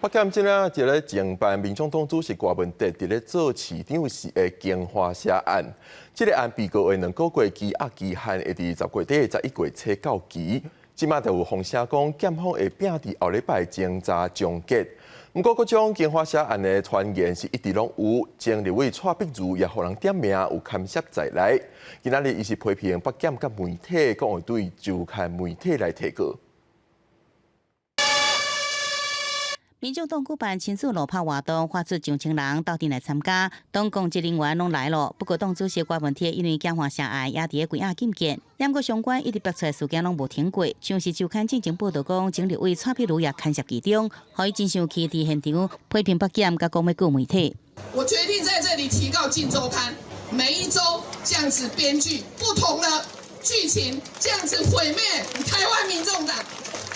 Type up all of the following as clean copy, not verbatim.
北检今仔就咧侦办民众党主席郭文德伫咧做市长时的经华社案。这个案被告的2个月羁押期限会伫10月底11月初到期，即马就有风声讲检方会拼伫后礼拜侦查终结。不过，各种经华社案的传言是一直拢有，前立委蔡碧如也互人点名有牵涉在内。今仔日伊是批评北检甲媒体，讲会对就看媒体来提告。 民众党举办亲子路跑活动，发出上千人到店来参加，党公职人员拢来了。不过，党主席郭文铁因为检方涉案，也伫咧关押禁见。验过相关一直爆出的事件拢无停过，像是周刊进前报道讲，前立委蔡碧如也牵涉其中，互伊真生气，伫现场批评北检，甲讲要告媒体。我决定在这里提告《镜周刊》，每一周这样子编剧不同的剧情，这样子毁灭台湾民众党，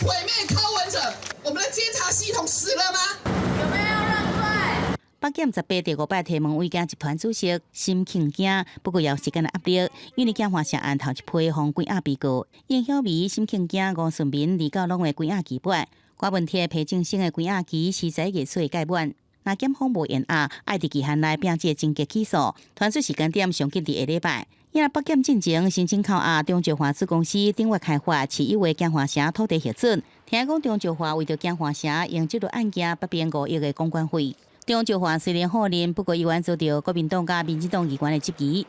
毁灭柯文哲。 我们的监察系统死了吗？有没有认罪？北检18第5摆提问委监集团主席辛庆景，不过也有时间的压力，因为检方涉案头一批互关押被告，应晓迷辛庆景、吴顺民离到拢的关押期满，郭文铁批正生的关押期是11月初届满。若检方无延押，爱伫期限内并即终结起诉，传出时间点上紧伫下礼拜。因北检进前申请扣押中石化子公司顶月开发7亿元建华城土地核准，听讲中石化为着建华城用这个案件805亿的公关费。中石化虽然否认，不过依然遭到国民党甲民进党议员的质疑。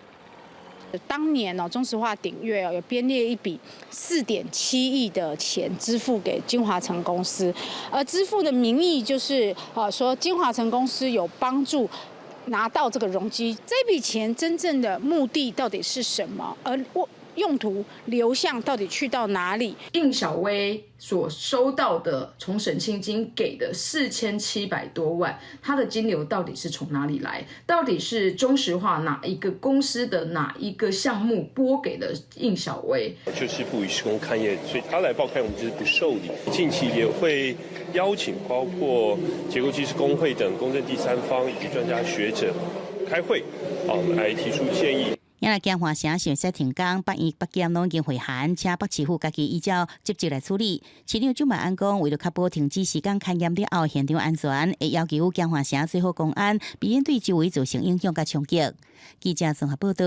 当年中石化鼎越有编列一笔4.7亿的钱支付给金华城公司，而支付的名义就是说金华城公司有帮助拿到这个容积，这笔钱真正的目的到底是什么？而用途流向到底去到哪里？应小薇所收到的从审清金给的4700多万，它的金流到底是从哪里来？到底是中石化哪一个公司的哪一个项目拨给了应小薇？就是不予施工勘验，所以他来报勘，我们就是不受理。近期也会邀请包括结构技师工会等公正第三方以及专家学者开会，来提出建议。 因为建华城想说停工，北医北检拢已经回函，请北市府家己依照职责来处理。市长蒋万安讲，为了确保停止时间勘验了后现场安全，会要求建华城最好公安，避免对周围造成影响甲冲击。记者综合报道。